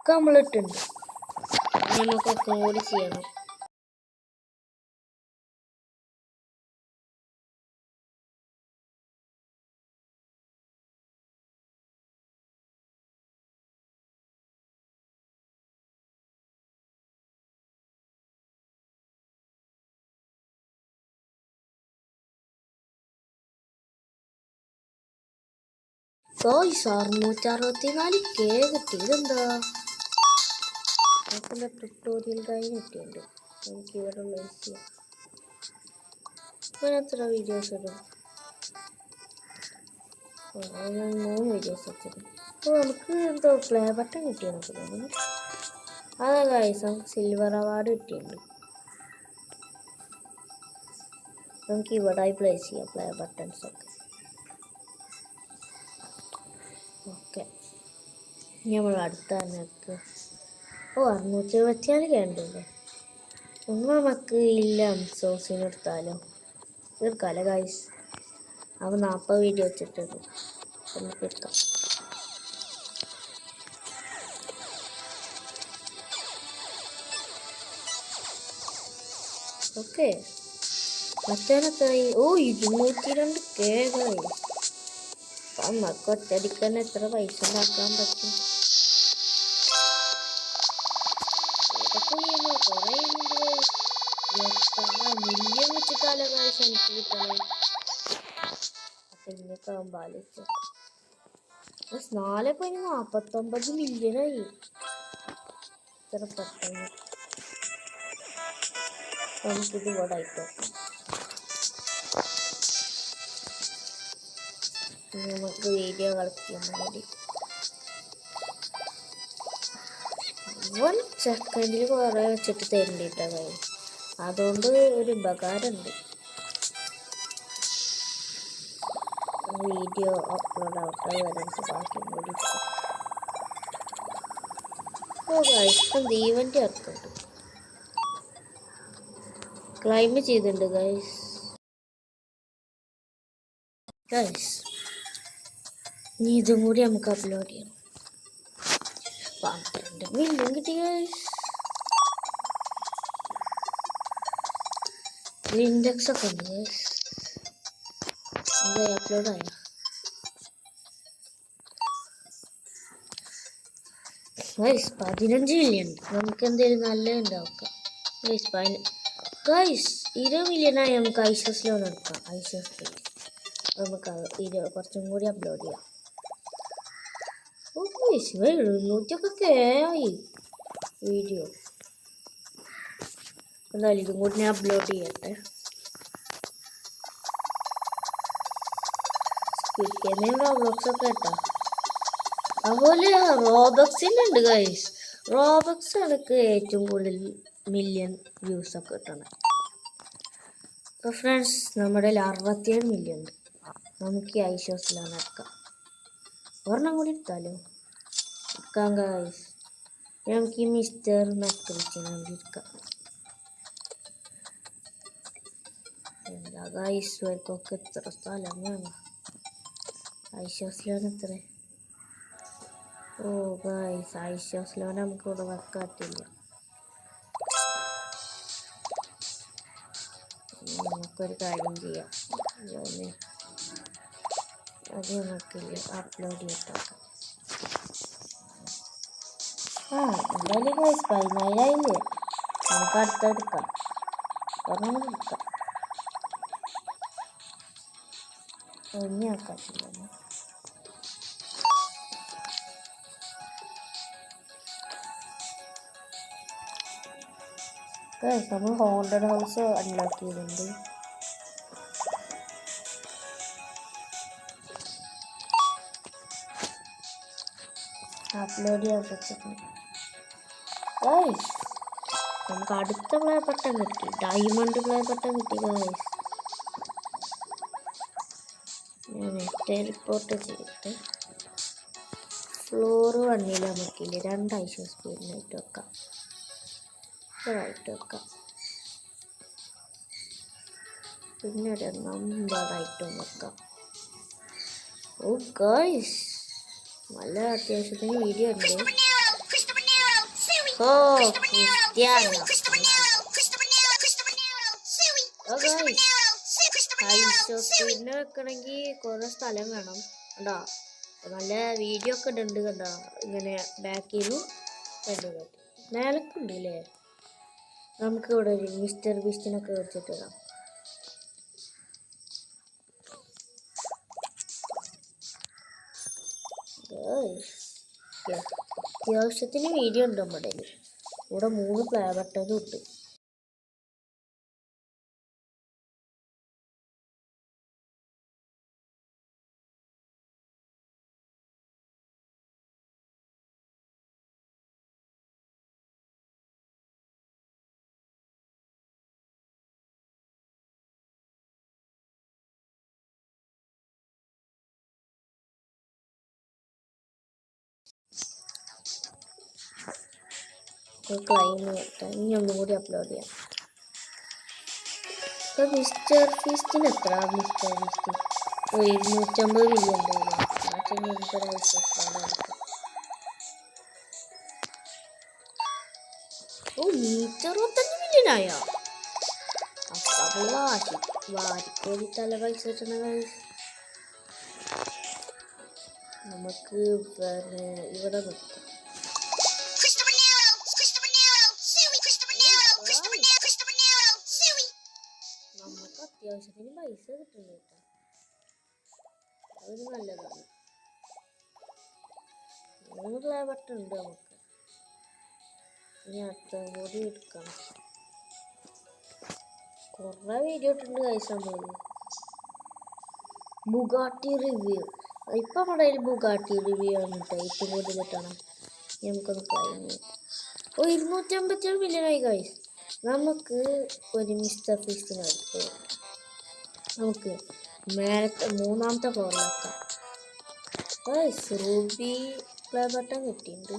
നമ്മളിട്ടുണ്ട്. നമുക്കൊക്കെ കൂടി ചെയ്യണം. ഗോയ്സ് 664 കിട്ടി. ഇതെന്താ ട്യൂട്ടോറിയൽ കഴിഞ്ഞ് കിട്ടിയുണ്ട്. എനിക്ക് ഇവിടെ ഉള്ള എത്ര വീഡിയോസ് ഇടും? 3 വീഡിയോസ് ഇട്ടിടും. അപ്പോൾ നമുക്ക് എന്തോ പ്ലേ ബട്ടൺ കിട്ടിയെന്നൊക്കെ തോന്നുന്നു. അതാ ഗൈസ് നമുക്ക് സിൽവർ അവാർഡ് കിട്ടിയിട്ടുണ്ട്. നമുക്ക് ഇവിടെ പ്ലേ ചെയ്യാം പ്ലേ ബട്ടൺസ് ഒക്കെ. ഓക്കെ, നമ്മൾ അടുത്ത നമുക്ക് 674 കണ്ടല്ലേ. നമുക്ക് ഇല്ല സോസിന് എടുത്താലോ? തീർക്കാല്ലേ ഗൈസ്? അപ്പോൾ 40 വീഡിയോ വെച്ചിട്ടുണ്ട്. നമുക്ക് എടുക്കാം. ഓക്കെ, മറ്റേനൊക്കെയായി 202 കെ ഗൈസ്. നമുക്ക് ഒറ്റയടിക്ക് തന്നെ എത്ര പൈസ ഉണ്ടാക്കാൻ പറ്റും? കുറേ മില്യൺ വെച്ചിട്ടാലോ ഗൈസ് എനിക്ക് കിട്ടണേ. ഇങ്ങനെയൊക്കെ ആകുമ്പോൾ 4.49 മില്യണായി. ഇത്ര പെട്ടെന്ന് നമുക്കിത് ഇവിടെ ആയിട്ട് നമുക്ക് വീഡിയോ കളിക്കാൻ മതി. 1 സെക്കൻഡിൽ കുറേ വെച്ചിട്ട് തരണ്ടിട്ടാ കാര്യം. അതുകൊണ്ട് ഒരു ഉപകാരമുണ്ട്. വീഡിയോ അപ്ലോഡ് ആവട്ടെ വരച്ച് ബാക്കി കൂടി. ഇപ്പം ദീവൻ്റെ ഇറക്കുന്നുണ്ട്. ക്ലൈം ചെയ്തിട്ടുണ്ട് ഗൈസ്. ഇനി ഇതും കൂടി നമുക്ക് അപ്ലോഡ് ചെയ്യണം. 12 മില്യൺ കിട്ടി ഗൈസ്. ഇൻഡെക്സ് ഒക്കെ ഉണ്ട് ഗൈസ്. അപ്ലോഡ് ആയ ഗൈസ് 15 മില്യൺ. നമുക്ക് എന്തെങ്കിലും നല്ല ഉണ്ടാവും ഗൈസ്. ഗൈസ് 20 മില്യണായി നമുക്ക് ഐസസ് ലോൺ എടുക്കാം. ഐസസ് പേ നമുക്ക് കുറച്ചും കൂടി അപ്ലോഡ് ചെയ്യാം. 700 ആയി വീഡിയോ. എന്തായാലും ഇതും കൂടി ഞാൻ അപ്ലോഡ് ചെയ്യട്ടെ. റോബ്ലോക്സ് ഒക്കെ കേട്ടോ. അതുപോലെ റോബക്സിനുണ്ട് ഗൈസ്. റോബക്സ് എനിക്ക് ഏറ്റവും കൂടുതൽ മില്യൺ വ്യൂസ് ഒക്കെ കിട്ടണം. അപ്പോൾ ഫ്രണ്ട്സ്, നമ്മുടെ 67 മില്യൺ ഉണ്ട്. നമുക്ക് ഈ ഐഷോസിലാണ് എടുക്കാം. ഒരെണ്ണം കൂടി എടുത്താലോ? എടുക്കാം ഗൈസ്. നമുക്ക് ഈ മിസ്റ്റർ മെക്രിച്ചിനെ എടുക്കാം. എന്താ ഗൈസ്, ഇവർക്കൊക്കെ എത്ര സ്ഥലം വേണം? ഐഷോസിലാണ് എത്ര? ഗൈസ്, ഐഷോസിലാണ് നമുക്ക് ഇവിടെ വെക്കാറ്റില്ല. നമുക്കൊരു കാര്യം ചെയ്യാം. അത് നമുക്കില്ല അപ്ലോഡ് ചെയ്തിട്ടൊക്കെ. എന്തായാലും ഗൈസ് 14 ആയില്ലേ. നമുക്ക് അടുത്തെടുക്കാം. ഒരെണ്ണം എടുക്കാം. ഒന്നും ആക്കാത്തില്ല. നമ്മൾ ഹോണ്ടഡ് ഹൗസ് അൺലോക്ക് ചെയ്തിട്ടുണ്ട്. അപ്ലോഡ് ചെയ്യാൻ വെച്ചിട്ടുണ്ട്. നമുക്ക് അടുത്ത പ്ലേ ബട്ടൺ കിട്ടി. ഡയമണ്ട് പ്ലേ ബട്ടൺ കിട്ടി ഗൈസ്. ഞാൻ ടെലിപ്പോർട്ട് ചെയ്തിട്ട് ഫ്ലോർ 1 നമുക്കില്ല 2 ഐഷോ സ്പീഡിനായിട്ട് വെക്കാം. വെക്കാം. പിന്നെ ഒരു നമ്പറായിട്ടും വെക്കാം. ഗൈസ്, നല്ല അത്യാവശ്യത്തിന് വീഡിയോ ഉണ്ട്. ഓ ക്രിസ്ത്യാനോ ഐസോസ്പീഡിന് വെക്കണമെങ്കിൽ കുറെ സ്ഥലം വേണം കണ്ടോ. നല്ല വീഡിയോ ഒക്കെ ഉണ്ട് കണ്ടോ. ഇങ്ങനെ ബാക്കിൽ നിന്ന് കണ്ടു മേലക്കുണ്ട് അല്ലേ. നമുക്ക് ഇവിടെ ഒരു മിസ്റ്റർ ബീസ്റ്റിനൊക്കെ വെച്ചിട്ടിടാം. അത്യാവശ്യത്തിന് വീഡിയോ ഉണ്ട് നമ്മുടെ ഇവിടെ 3 പ്ലേ ബട്ടനും ഉണ്ട്. ക്ലൈം ഇനി ഒന്നുകൂടി അപ്ലോഡ് ചെയ്യാം. ഇപ്പൊ മിസ്റ്റർ ഫീസ്റ്റിന് എത്ര മിസ്റ്റർ ഫീസ്റ്റ് 250 മില്യൺ ഓ 165 മില്യനായോ. അപ്പൊ വാരിക്കോരി തല പൈസ കിട്ടണ നമുക്ക് ഇവിടെ നിർത്താം. നമുക്ക് അത്യാവശ്യത്തിന് പൈസ കിട്ടുന്നു കേട്ടോ. അതൊരു നല്ലതാണ്. 3 പ്ലേ ബട്ടൺ ഉണ്ട് നമുക്ക്. ഇനി അടുത്ത കൂടി എടുക്കണം. കുറെ വീഡിയോ ഇട്ടുണ്ട് കഴിച്ച നമ്മള്. ബുഗാട്ടി റിവ്യൂ ഇപ്പൊ നമ്മുടെ കയ്യിൽ ബുഗാട്ടി റിവ്യൂ ആണ് കേട്ടോ. ഏറ്റവും കൂടുതൽ കിട്ടണം. നമുക്കൊന്ന് കഴിഞ്ഞു. 257 മില്യനായി കഴിച്ചു. നമുക്ക് ഒരു മിസ്റ്റർ ഫീസ്റ്റിന് അടുത്ത് നമുക്ക് മേലത്തെ 3ാമത്തെ ഫ്ലോറിലാക്കാം. റൂബി പ്ലേ ബട്ടൺ കിട്ടിയിട്ടുണ്ട്.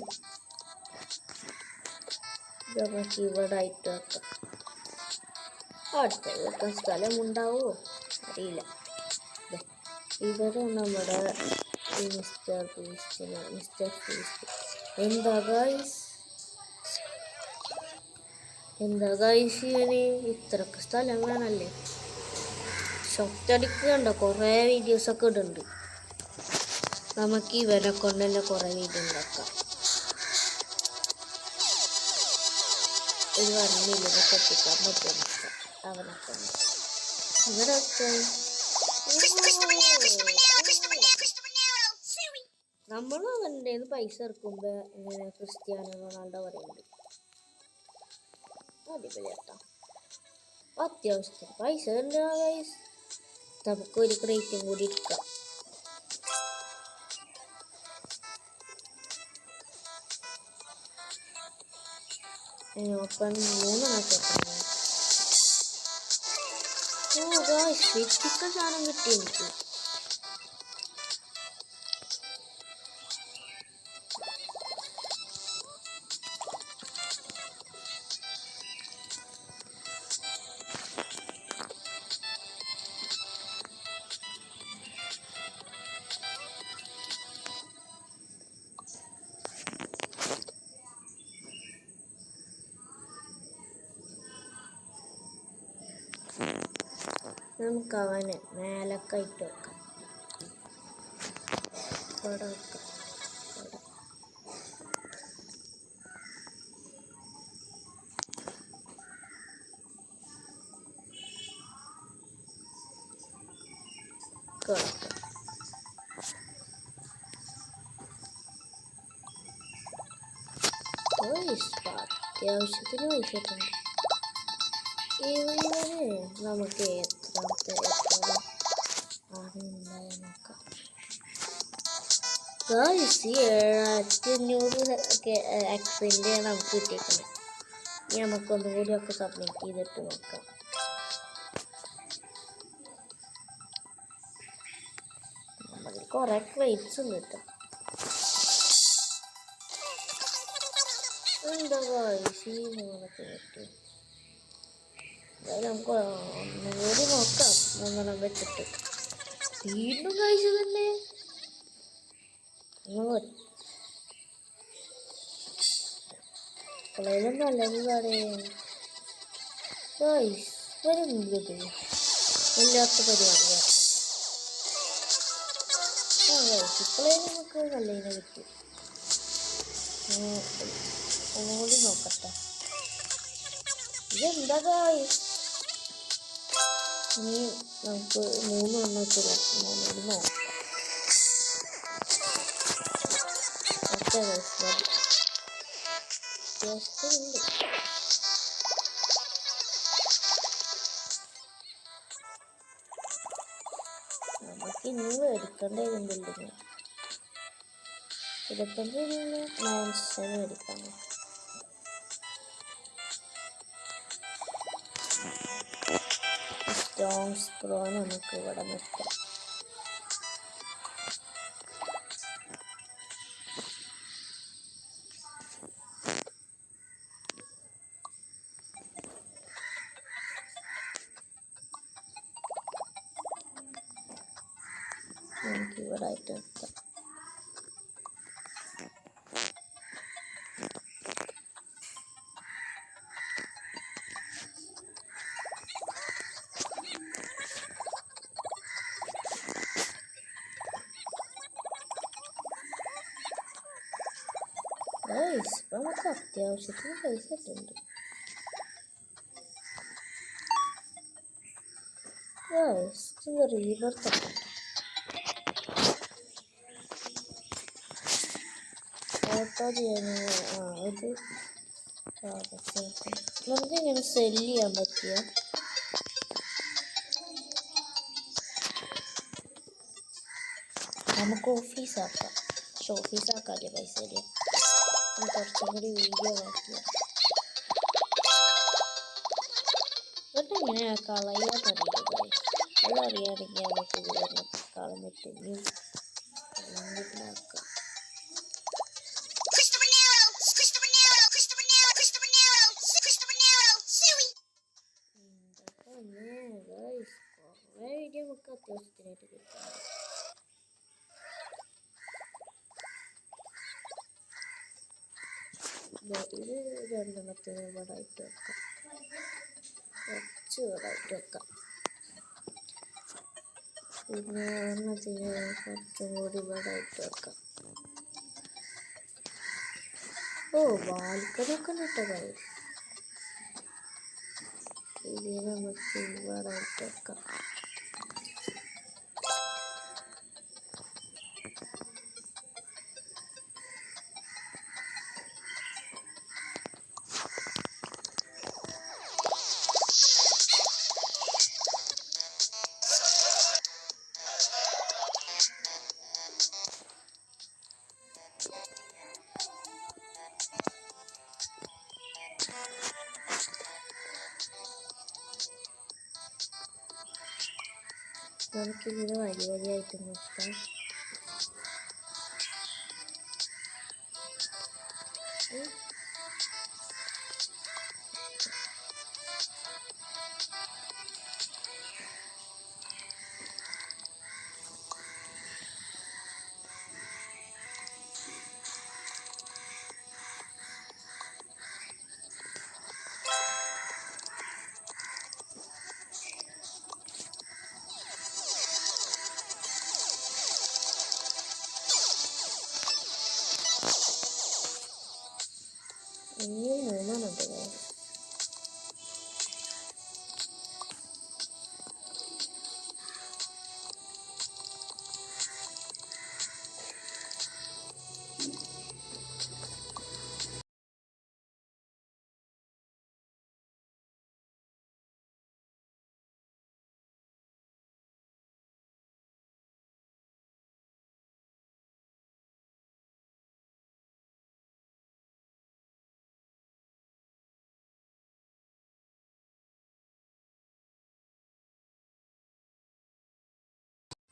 നമുക്ക് ഇവിടെ ആയിട്ട് വെക്കാം. അടുത്ത വെക്കാൻ സ്ഥലമുണ്ടാവോ അറിയില്ല. ഇവിടെ നമ്മുടെ മിസ്റ്റർ ഫീസ്റ്റ് എന്താ ഗൈസ് ഇവന് ഇത്രക്ക് സ്ഥലം വേണല്ലേ. ഷോട്ടടിക്ക് കണ്ടോ കുറേ വീഡിയോസൊക്കെ ഇടുന്നുണ്ട്. നമുക്ക് ഇവരെ കൊണ്ട് തന്നെ കുറേ വീഡിയോ ഉണ്ടാക്കാം. ഒരു പറഞ്ഞില്ല എത്തിക്കാൻ പറ്റും അവനൊക്കെ ഇവരൊക്കെ. നമ്മൾ അവൻ്റെ പൈസ ഇറക്കുമ്പോ ഇങ്ങനെ ക്രിസ്ത്യാനോ റൊണാൾഡോ പറയുന്നുണ്ട്. അടിപൊളിയാട്ടോ. അത്യാവശ്യത്തിന് പൈസ ഉണ്ട് ഗൈസ്. നമുക്ക് ഒരു ക്രേറ്റും കൂടി എടുക്കാം. ഓപ്പൺ 3 ക്രിറ്റിക്കൽ സാധനം കിട്ടി എനിക്ക്. നമുക്ക് അവനെ മേലക്കായിട്ട് വെക്കാം. ഇവിടെ വെക്കാം. അത്യാവശ്യത്തിന് പൈസ കിട്ടുന്നുണ്ട്. ഇവന് നമുക്ക് എത്രാമത്തെ നോക്കാം. 7500 എക്സിൻ്റെ നമുക്ക് കിട്ടിയിട്ടുണ്ട്. ഇനി നമുക്കൊന്നും കൂടി ഒക്കെ സബ്മിറ്റ് ചെയ്തിട്ട് നോക്കാം. നമുക്ക് കുറെ ക്രേറ്റ്സ് ഉണ്ട് കേട്ടോ. എന്താ ഈ 3 കിട്ടി. നമുക്ക് ഒന്നും കൂടി നോക്കാം. 3 വെച്ചിട്ട് വീണ്ടും കഴിച്ചു തന്നെ. അടുക്കളയിലും നല്ലത് കടയാണ്. ഗൈസ് വരുന്നത് ഇല്ലാത്ത പരിപാടിയാണ്. അടുക്കളയിൽ നമുക്ക് നല്ലതിനെ കിട്ടി. ഒന്നുകൂടി നോക്കട്ടെ. ഇതെന്താ ഗൈസ്? ഇനി നമുക്ക് 3 എണ്ണത്തിൽ ഒന്നുകൂടി നോക്കാം. ഓക്കെ ഗൈസ് മതി. ജസ്റ്റ് ഉണ്ട്. നമുക്ക് ഇനി മേടിക്കേണ്ട ബിൽഡിങ് 25 മാൻഷൻ മേടിക്കണം. സ്റ്റോൺസ് പ്രോ നമുക്ക് ഇവിടെ നിർത്താം. നമുക്ക് ഇവിടെ ആയിട്ട് നിർത്താം. ഇപ്പം നമുക്ക് അത്യാവശ്യത്തിന് പൈസ ഇട്ടുണ്ട്. റീബർത്ത് ഓട്ടോ ചെയ്യാൻ ഇത് നമുക്ക് ഇങ്ങനെ സെല്ല് ചെയ്യാൻ പറ്റിയ നമുക്ക് ഓഫീസാക്കാം. പക്ഷെ ഓഫീസാക്കാല്ലേ പൈസ ഇല്ല. കുറച്ചും കൂടി വീഡിയോ നോക്കിയാൽ എന്നിട്ട് ഇങ്ങനെ കളയാന്നറിയില്ല. അതറിയാണെങ്കിൽ നമുക്ക് ഇത് തന്നെ കളഞ്ഞിട്ട് ആക്കാം. കുറേ വീഡിയോ നമുക്ക് അത്യാവശ്യത്തിനായിട്ട് കിട്ടാം. ഇത് 2 എണ്ണത്തിന് ഇവിടെ ആയിട്ട് വെക്കാം. കുറച്ച് ഇവിടെ ആയിട്ട് വെക്കാം. പിന്നെ എണ്ണത്തിന് കുറച്ചും കൂടി ഇവിടെ ആയിട്ട് വെക്കാം. ബാൽക്കണിയൊക്കെ ഇട്ടതായി. ഇത് നമുക്ക് ഇവിടെ ആയിട്ട് വെക്കാം. നമുക്കിതിന് വരിയായിട്ട് നോക്കാം. ഇനി 3 ഉണ്ട്.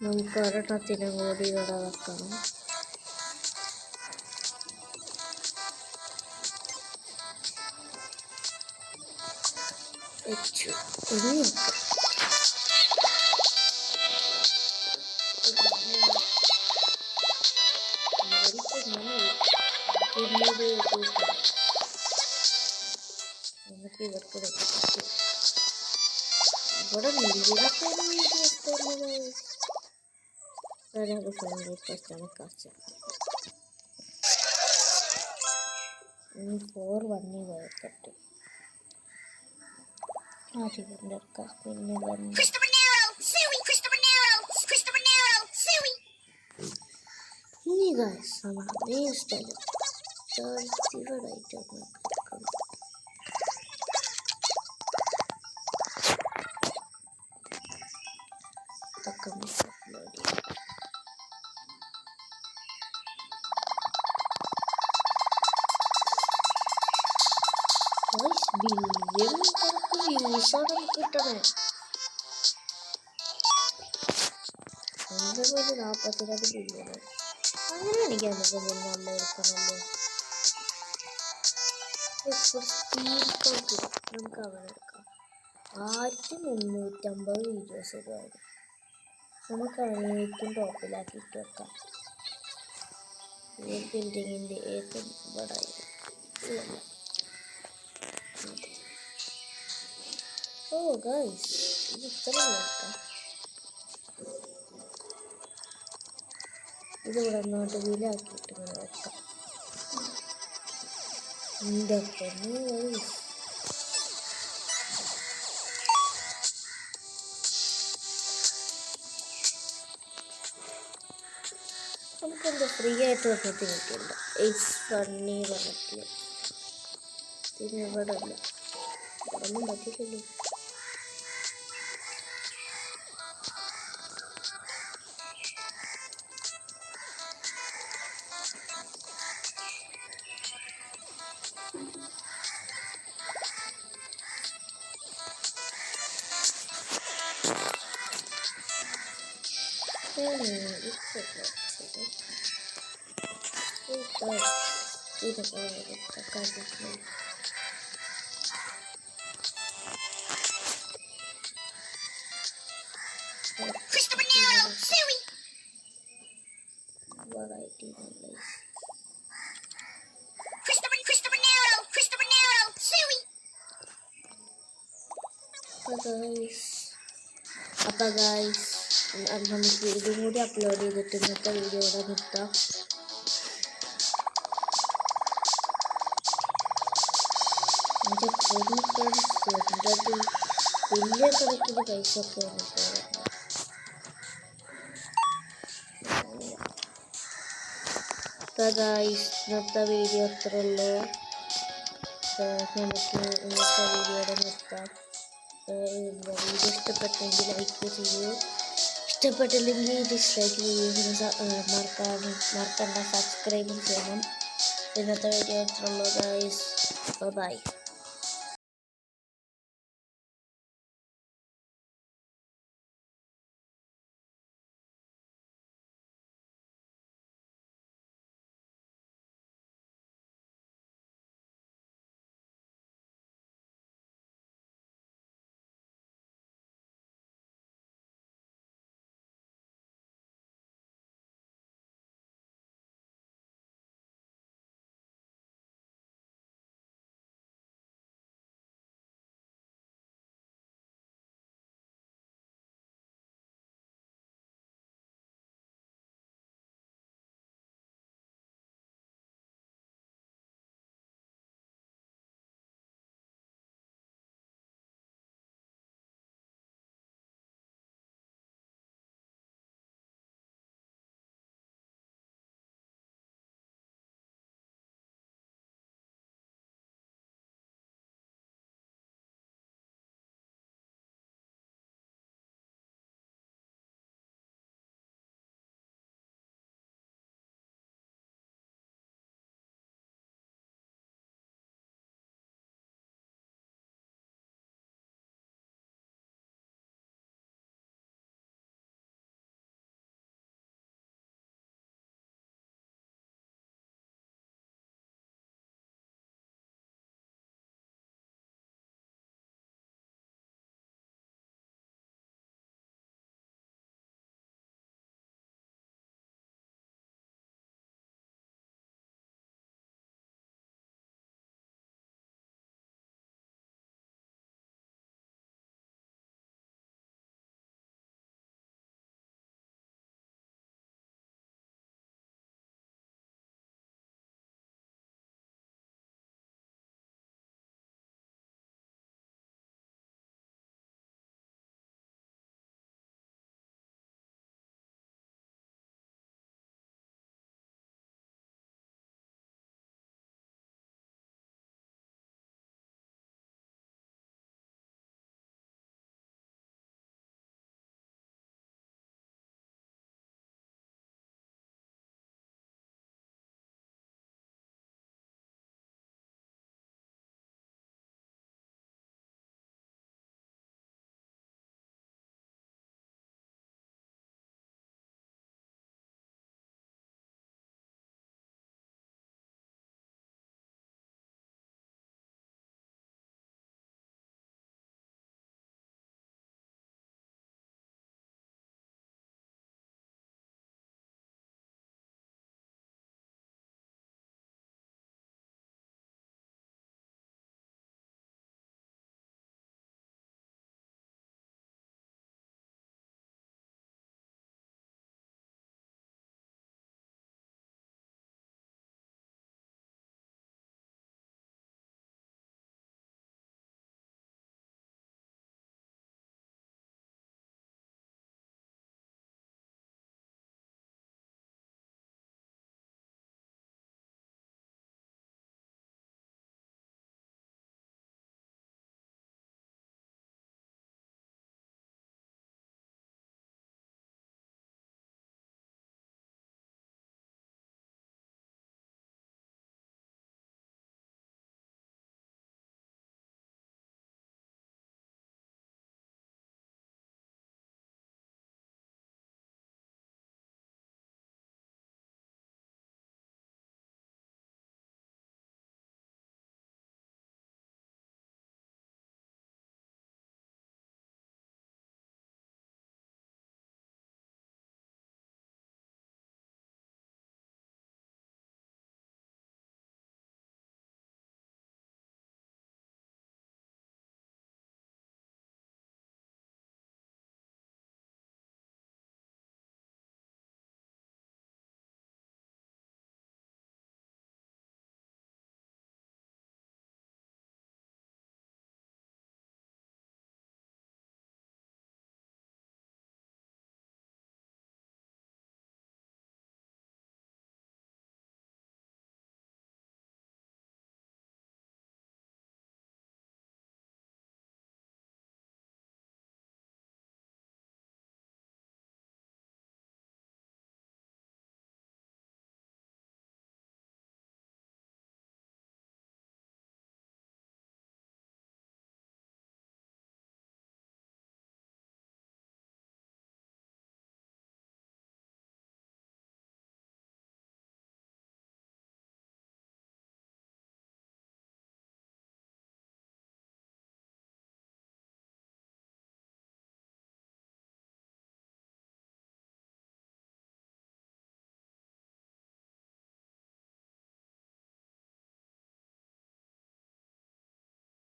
നമുക്ക് ഒരെണ്ണത്തിനും കൂടി ഇവിടെ വെക്കണം. വെച്ചു. ഇനി വെക്കാം. പിന്നീട് ഇവർക്ക് പറ്റും. ഇവിടെ വീഡിയോസ് തരുന്നത് ഒരാൾക്ക് 70% കാശ്. 4-1 വയക്കട്ടെ ആദ്യം എടുക്കാം. പിന്നെ ഇനി ഗൈസ് നമ്മുടെ മെയിൻ സ്ഥലം ഇവിടായിട്ടാണ് അപ്ലോഡ് ചെയ്യാം. ബില്യൺ കണക്ക് വ്യൂസാണ് നമുക്ക് കിട്ടണേ. 42 ബില്യൺ. അങ്ങനെയാണെങ്കിൽ നമുക്ക് നല്ല എടുക്കണമല്ലോ. നമുക്ക് അവനെ എടുക്കാം. 1350 വീഡിയോസ് ഇടുവാണ്. നമുക്ക് അവനെ ഏറ്റവും ടോപ്പിലാക്കിയിട്ട് വെക്കാം. ഈ ബിൽഡിങ്ങിൻ്റെ ഏറ്റവും ഇവിടായിരുന്നു. ഓ ഗൈസ് ഇത് ഇത്ര നോക്കാം. ഇതിവിടെ നോട്ട് വീലാക്കിയിട്ട് ഇങ്ങനെ വെക്കാം. എൻ്റെ പൊന്ന് ഗൈസ് നമുക്കെന്താ ഫ്രീ ആയിട്ട് വന്നിട്ട് കിട്ടില്ല. ഇറ്റ്സ് ഫണ്ണി പറഞ്ഞിട്ടില്ല. പിന്നെ ഇവിടെ അല്ല ഇവിടെ ഒന്നും പറ്റില്ലല്ലോ. അപ്പോൾ ഗൈസ് നമുക്ക് ഇതും കൂടി അപ്ലോഡ് ചെയ്തിട്ട് ഇന്നത്തെ വീഡിയോ ഇവിടെ നിർത്താം. എൻ്റെ ഫ്രണ്ട്സ് വലിയ കണക്കിന് പൈസ ഒക്കെ വന്നിട്ട് അപ്പോൾ ഗൈസ് ഇന്നത്തെ വീഡിയോ അത്ര ഉള്ളൂ. നമുക്ക് ഇന്നത്തെ വീഡിയോയുടെ നിർത്താം. വീഡിയോ ഇഷ്ടപ്പെട്ടെങ്കിൽ ലൈക്ക് ചെയ്യൂ, ഇഷ്ടപ്പെട്ടില്ലെങ്കിൽ ഡിസ്ലൈക്ക് ചെയ്യൂ. മറക്കണ്ട സബ്സ്ക്രൈബും ചെയ്യണം. ഇന്നത്തെ വീഡിയോ ഇത്ര ഉള്ളൂ ഗൈസ്. ബൈ.